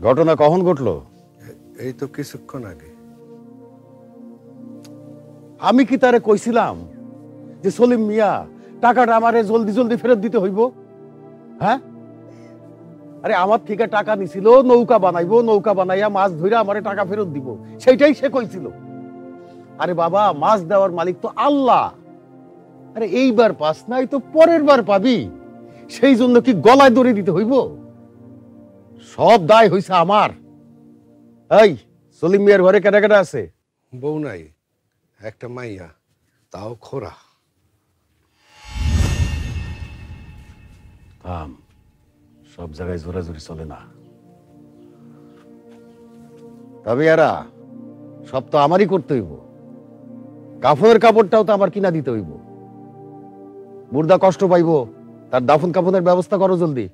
ঘটনা কখন ঘটলো? এই তো কিছুক্ষণ আগে। আমি কি তারে কইছিলাম যে সলিম মিয়া টাকাটা আমারে জলদি জলদি ফেরত দিতে হইব? হ্যাঁ, আরে আমার থেকে টাকা নিছিল, নৌকা বানাইবো, নৌকা বানাইয়া মাছ ধইরা আমারে টাকা ফেরত দিব, সেইটাই সে কইছিল। আরে বাবা, মাছ দেওয়ার মালিক তো আল্লাহ। আরে এইবার পাস নাই তো পরের বার পাবি, সেই জন্য কি গলায় দড়ি দিতে হইব? সব দায় হইছে আমার। এই সলিম মিয়ার ঘরে কেটা কেটা আছে? বউ নাই, একটা মাইয়া, তাও খোরা। থাম, সব জায়গায় জোরাজুরি চলে না। তবে এরা সব তো আমারই করতে হইব। কাফনের কাপড়টাও তো আমার কিনা দিতে হইব। মুর্দা কষ্ট পাইব, তার দাফন কাফনের ব্যবস্থা করো জলদি।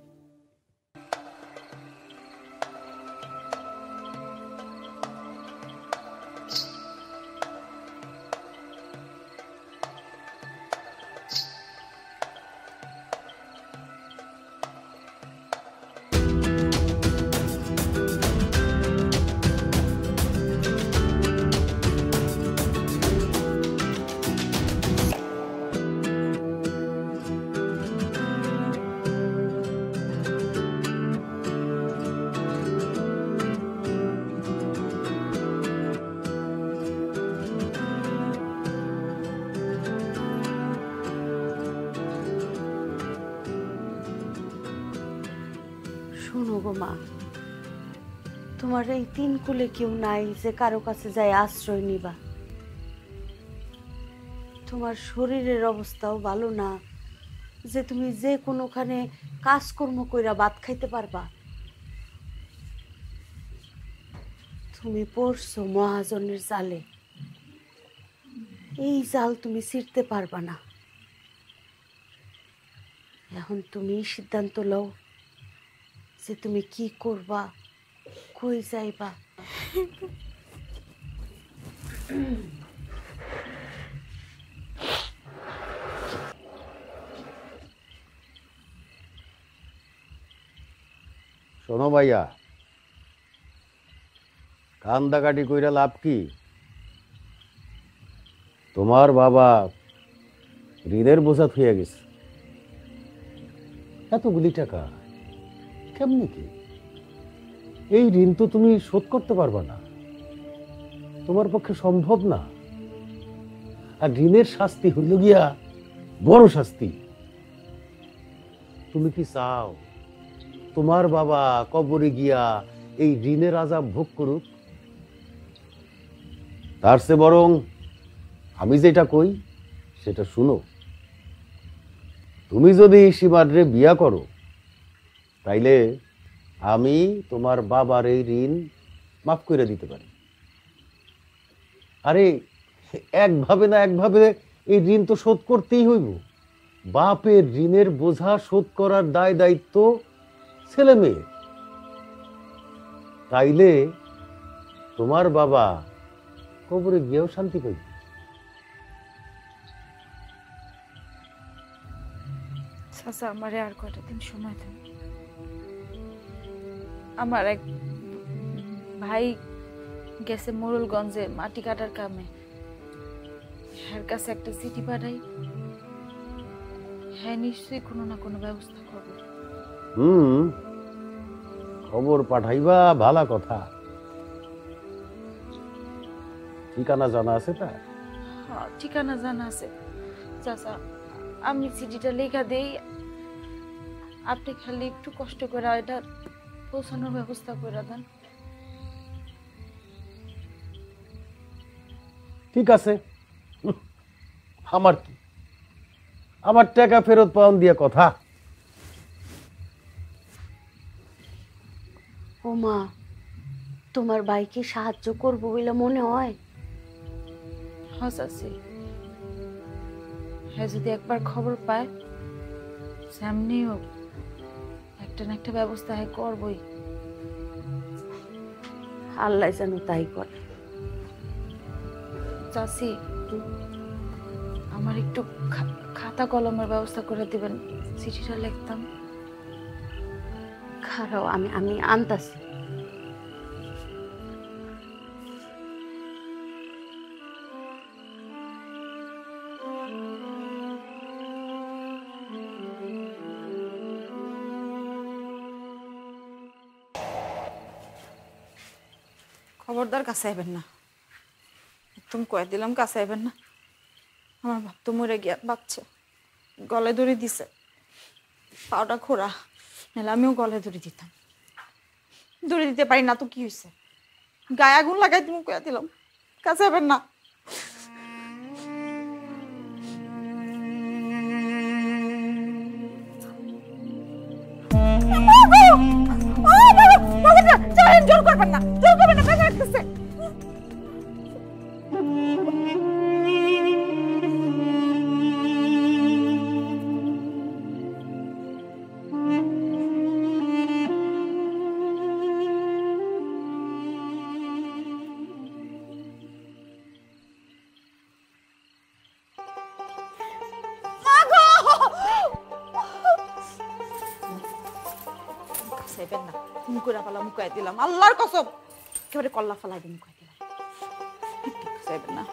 শোনো গো মা, তোমার এই তিন কুলে কেউ নাই যে কারো কাছে যায় আশ্রয় নিবা। তোমার শরীরের অবস্থাও ভালো না যে তুমি যে কোনোখানে কাজকর্ম কইরা ভাত খাইতে পারবা। তুমি পড়ছো মহাজনের জালে, এই জাল তুমি ছিঁড়তে পারবা না। এখন তুমি সিদ্ধান্ত লও যে তুমি কি করবা, কই যাইবা। শোনো ভাইয়া, কান্দাকাটি কইরা লাভ কি? তোমার বাবা ঋণের বোঝা থুয়ে গেছে। এতগুলি টাকা কেমনি কি? এই ঋণ তো তুমি শোধ করতে পারবা না, তোমার পক্ষে সম্ভব না। আর ঋণের শাস্তি হইল গিয়া বড় শাস্তি। তুমি কি চাও তোমার বাবা কবরে গিয়া এই ঋণের আযাব ভোগ করুক? তার চেয়ে বরং আমি যেটা কই সেটা শুনো। তুমি যদি সীমারে বিয়া করো, তাইলে আমি তোমার বাবার এই ঋণ মাফ করে দিতে পারি। আরে একভাবে না একভাবে এই ঋণ তো শোধ করতেই হইব। বাপের ঋণের বোঝা শোধ করার দায় দায়িত্ব ছেলে মেয়ে। তাইলে তোমার বাবা কবরে গিয়েও শান্তি পাইবে। চাচা, আমারে আর কয়টা দিন সময় দেন। আমার এক ভাই গেছে মোরলগঞ্জে মাটি কাটার কামে। এর কাছে একটা চিঠি পাঠাই, হ্যাঁ নিশ্চয়ই কোনো না কোনো ব্যবস্থা করবে। খবর পাঠাইবা, ভালা কথা। ঠিকানা জানা আছে তার? হ্যাঁ, ঠিকানা জানা আছে। চাচা, আমি চিঠিটা লেখা দেই, আপনি খালি একটু কষ্ট করে এটা পৌঁছানোর ব্যবস্থা করে দেন। ঠিক আছে, আমার কি, আমার টাকা ফেরত পাওন দিয়ে কথা। ও মা, তোমার ভাইকে সাহায্য করবো বলে মনে হয়? হ্যাঁ চাচি, হ্যাঁ যদি একবার খবর পায় সামনেও একটা না একটা ব্যবস্থা হ্যাঁ করবই। আল্লাহ যেন তাই করে। চাচি, আমার একটু খাতা কলমের ব্যবস্থা করে দিবেন, চিঠিটা লিখতাম। খারাও, আমি আনতাছি। খবরদার কাছে আইবেন না, একদম কয়ে দিলাম কাছে আইবেন না। আমার বাপ তো মরে গিয়া বাচ্চা, গলায় দড়ি দিছে, পাওটা খোড়া, নাহলে আমিও গলায় দড়ি দিতাম। দড়ি দিতে পারি না তো কি হয়েছে, গায়ে আগুন লাগাই তুমি কয়ে দিলাম কাছে আইবেন না। জোর করবেন না, জোর করবেন না, কাছে রাখতেছে। দিলাম আল্লাহর কসম, একেবারে কল্লা ফেলাই দিন কয়ে দিলাম চাইবেন না।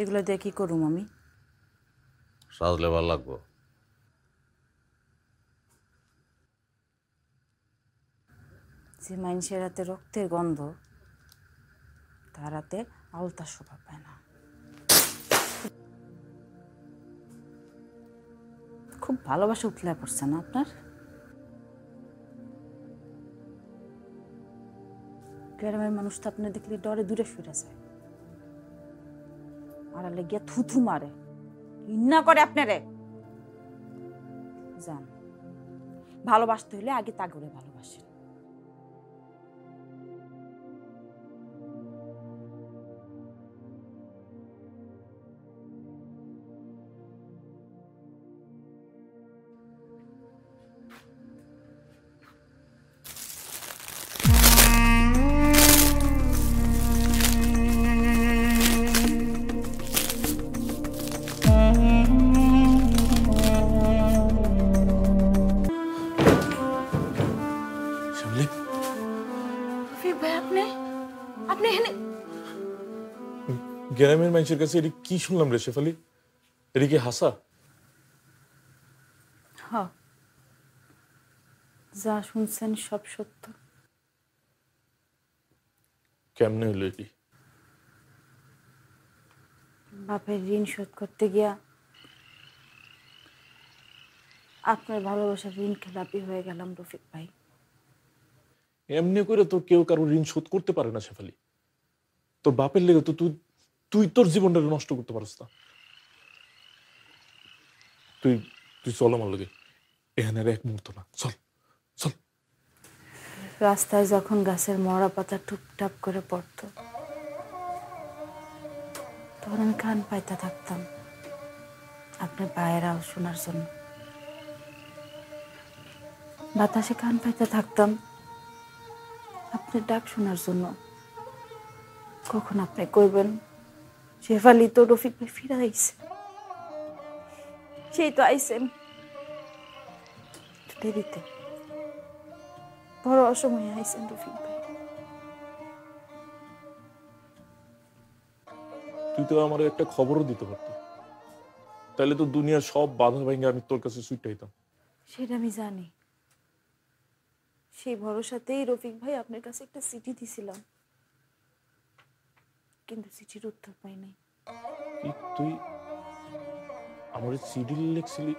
এগুলো দিয়ে কি করুম আমি? সাজলে ভালো লাগবো। যে মানুষের হাতে রক্তের গন্ধ, তার হাতে আলতা শোভা পায় না। খুব ভালোবাসা উঠলে পড়ছে না আপনার? গ্রামের মানুষ তো আপনি দেখলে ডরে দূরে সরে যায়, আড়ালে গিয়া থুথু মারে, ঘৃণা করে আপনারে। জান, ভালোবাসতে হলে আগে তাগরে ভালোবাসেন। গ্রামের মানুষের কাছে এটি কি শুনলাম রে শেফালি? এটি কি হাসা? হ্যাঁ, যা শুনছেন সব সত্য। কেমনে হলো এটি? বাপের ঋণ শোধ করতে গিয়া আপনার ভালোবাসার ঋণ খেলাপি হয়ে গেলাম রফিক ভাই। এমনি করে তো কেউ কারো ঋণ শোধ করতে পারে না শেফালি। তোর বাপের লেগে তো তুই তোর জীবনটা নষ্ট করতে পারস না। তুই চল আমার লগে, এখানে এক মুহূর্ত না, চল চল। রাস্তায় যখন গাছের মরা পাতা টুপটাপ করে পড়তো, তখন আমি কান পাইতে থাকতাম আপনার পায়ের আওয়াজ শোনার জন্য। বাতাসে কান পাইতে থাকতাম আপনার ডাক শোনার জন্য। কখন আপনি কইবেন শেফালি তো রফিক ভাই ফিরে আইছে? সেই তো আইসেন দেরিতে, বড় অসময়ে আইসেন রফিক ভাই। তুই তো আমার একটা খবরও দিতে পারতি, তাহলে তো দুনিয়ার সব বাধা ভেঙে আমি তোর কাছে ছুটাইতাম। সেটা আমি জানি, সেই ভরসাতেই রফিক ভাই আপনার কাছে একটা চিঠি দিছিলাম, কিন্তু চিঠির উত্তর পাই নাই। তুই আমার সিডি লিখছিলি?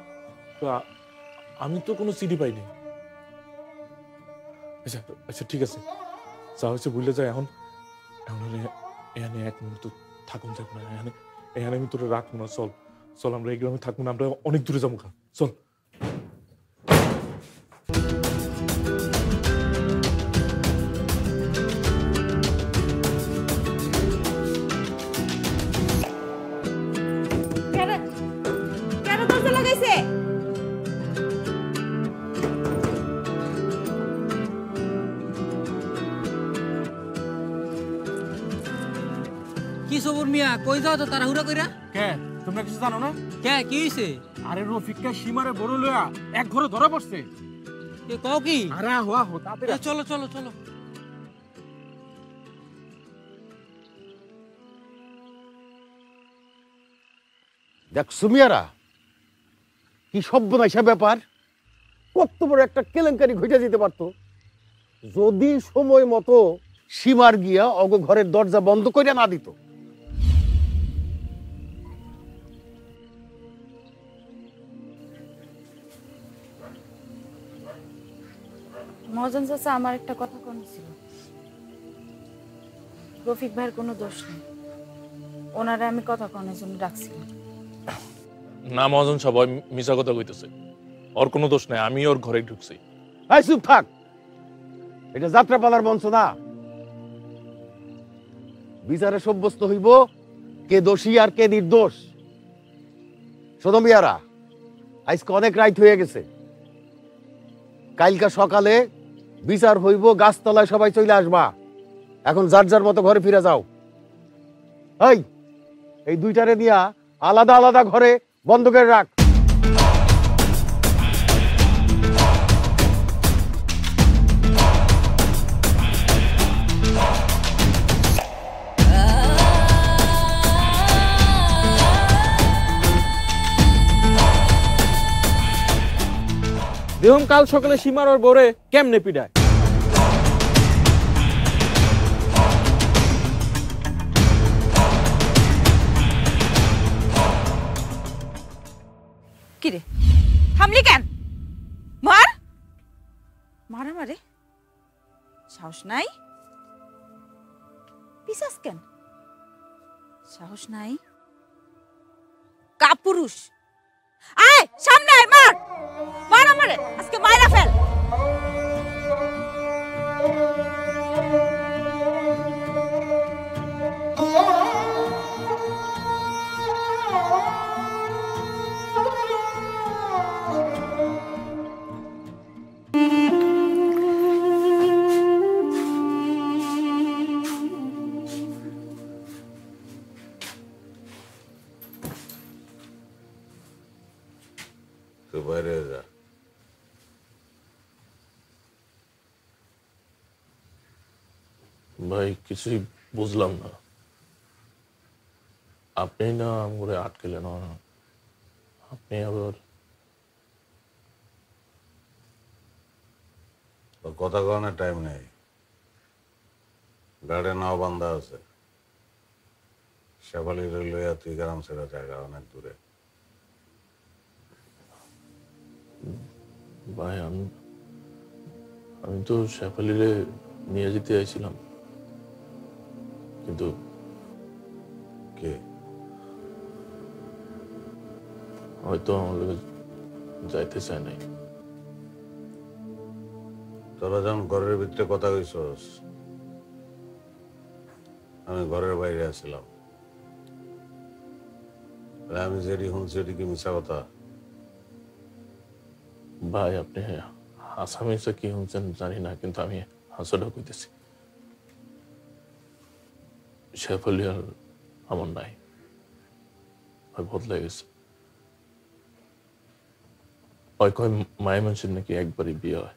তো আমি তো কোনো সিডি পাইনি। আচ্ছা আচ্ছা ঠিক আছে, যা হয়েছে ভুলে যায়। এখন এখন এখানে এক মুহূর্ত থাকুন যাক না, এখানে এখানে আমি তোরা রাখবো না। চল চল, আমরা এই গ্রামে থাকবো না, আমরা অনেক দূরে যাবো। চল। কেন দরজা লাগাইছে? কি সবুর মিয়া, কই যাও তো তাড়াহুড়া কইরা? কে তোমরা কিছু জানো না? কে কি হইছে? আরে রফিকটা সীমারে বড় লয়া এক ঘরে ধরা পড়ছে। এ কও কি? আরে হওয়া হো তাতে এ চলো চলো চলো। দেখ সুমিয়ারা, কি সর্বনাশা ব্যাপার! কত বড় একটা কেলেঙ্কারি ঘটে যেতে পারতো যদি সময় মতো সীমার গিয়া অগ ঘরের দরজা বন্ধ করে না দিত। মহাজন চাচা, আমার একটা কথা কম ছিল। রফিক ভাইয়ের কোনো দোষ নেই, ওনারে আমি কথা কনের জন্য ডাকছিলাম। না মহাজন, সবাই মিছা কথা কইতেছে। ওর কোনো দোষ নাই, আমি ওর ঘরে ঢুকছি। এই চুপ থাক, এটা যাত্রাপালার মঞ্চ না। বিচারে সাব্যস্ত হইব কে দোষী আর কে নির্দোষ। শোনো মিয়ারা, আজকে অনেক রাত হয়ে গেছে, কালকা সকালে বিচার হইব, গাছতলায় সবাই চলে আসবা। এখন যার যার মতো ঘরে ফিরে যাও। এই দুইটারে নিয়া আলাদা আলাদা ঘরে বন্ধ করে রাখ। দেখুন কাল সকালে সীমার ওর বরে কেমনে পিডায়। কিরে থামলি কেন? মার মারা মারে সাহস নাই? পিসাস কেন? সাহস নাই? কাপুরুষ, আয় সামনে আয়, মার মার আমারে, আজকে মাইরা ফেল। বাইরে যা। ভাই কিছুই বুঝলাম না, আপনি না আমরে আটকেলেন, আপনি আবার কথা কওয়ানোর টাইম নেই, গাড়ি নাও বান্ধা আছে। শেফালি লইয়া তুই গ্রাম ছেড়ে জায়গা অনেক দূরে। ভাই আমি তো শেফালিরে নিয়ে যেতে চাইছিলাম, কিন্তু কে হয়তো আমার লোক যাইতে চায় নাই। তোরা যখন ঘরের ভিতরে কথা কইছস, আমি ঘরের বাইরে আসছিলাম। আমি যেটি শুনছি এটি কি মিছা কথা? ভাই আপনি হাসামিসে কি শুনছেন জানি না, কিন্তু আমি হাসটা কইতেছি। শেফালি আর আমার নাই, হয় বদলে গেছে। হয় কয় মায়ের মানুষের নাকি একবারই বিয়ে হয়।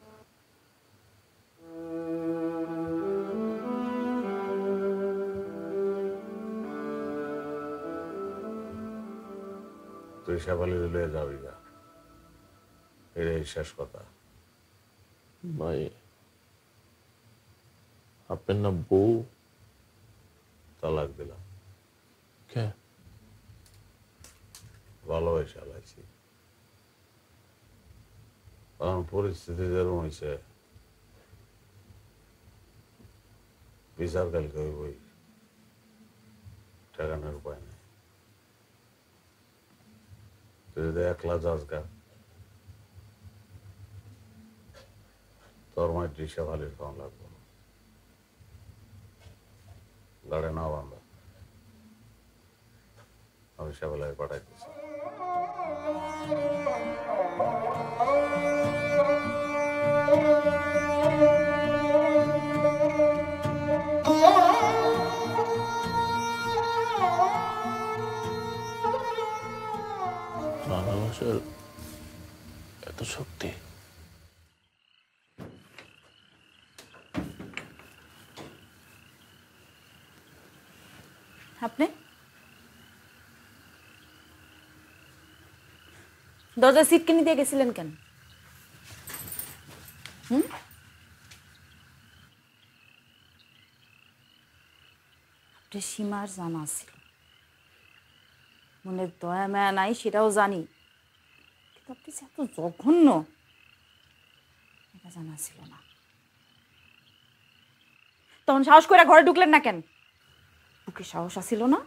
তুই শেফালির লয়ে যাবি গা, এটাই শেষ কথা। ভাই আপনার না বউ? তালাক দিলাম। কে? ভালোবাসা লাইছি, কারণ পরিস্থিতি যেরকম হয়েছে বিচার কালকে হইবই, ঠেকানোর উপায় নেই। তুই যদি একলা যাস গা, তোর মায়ের ডিসে ভালির খাওয়ান লাগবো, গাড়ি না বান্ধা, আমি সেবেলায় পাঠাইতেছি। ভালোবাসার এত শক্তি! আপনি দরজা সিট কিনে দিয়ে গেছিলেন কেন? আপনি সীমার জানা ছিল, মনে দয়া মায়া নাই সেটাও জানি, কিন্তু আপনি যে এত জঘন্য এটা জানা ছিল না। তখন সাহস করে ঘরে ঢুকলেন না কেন? বুকে সাহস আসিল না?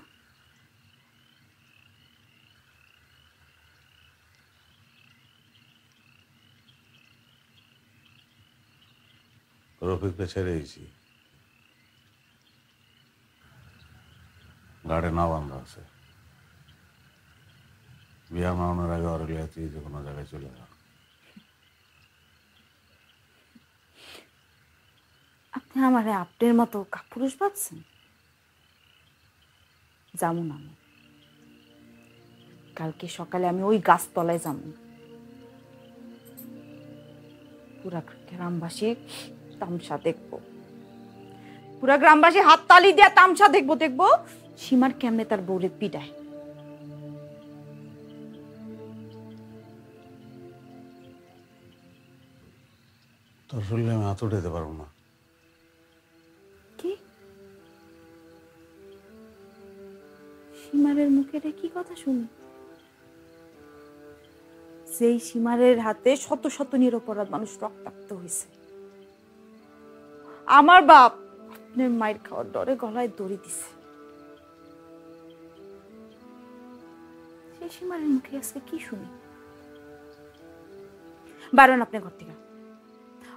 রফিককে ছেড়ে দিয়েছি, গাড়ি না বান্ধা আছে। বিয়া মাউনের আগে ওর লিয়ে তুই যে কোনো জায়গায় চলে যা। আপনি আমারে আপনার মতো কাপুরুষ ভাবছেন? যাবো না আমি, কালকে সকালে আমি ওই গাছতলায় যাবো। পুরা গ্রামবাসী তামসা দেখবো, পুরা গ্রামবাসী হাততালি দিয়ে তামসা দেখবো সীমার কেমনে তার বউরে পিটায়। তোর শরীরে আমি হাত উঠাইতে পারবো না। কি সীমারের মুখের কি কথা শুনি? যেই সীমারের হাতে শত শত নিরপরাধ মানুষ রক্তাক্ত হয়েছে, আমার বাপ আপনার মায়ের খাওয়ার ডরে গলায় দড়ি দিছে। সেই সীমারের মুখে আজকে কি শুনি? বারণ আপনি ঘর থেকে,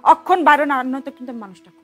অক্ষণ বারণ, আর নয়তো কিন্তু মানুষটা কম।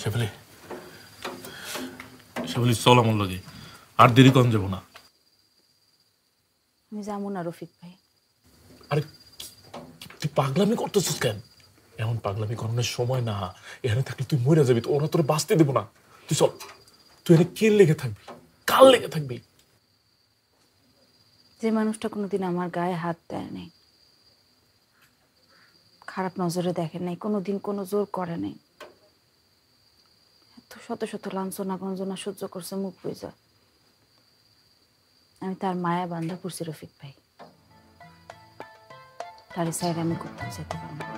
শেফালি, শেফালি চল আমার লগে, আর দেরি কম যাবো না। আমি যাবো না রফিক ভাই। আরে তুই পাগলামি করতেছিস কেন? এমন পাগলামি করানোর সময় না, এখানে থাকলে তুই মরে যাবি, তো ওরা তোর বাঁচতে দেবো না। তুই চল, তুই এখানে কে লেগে থাকবি, কাল লেগে থাকবি? যে মানুষটা কোনোদিন আমার গায়ে হাত দেয় নাই, খারাপ নজরে দেখে নাই, কোনোদিন কোনো জোর করে নাই। এত শত শত লাঞ্ছনা গঞ্জনা সহ্য করছে মুখ বুঝা। আমি তার মায়া বান্ধা পড়ছি রফিক ভাই, তার সাইড আমি কোথাও যেতে পারবো না।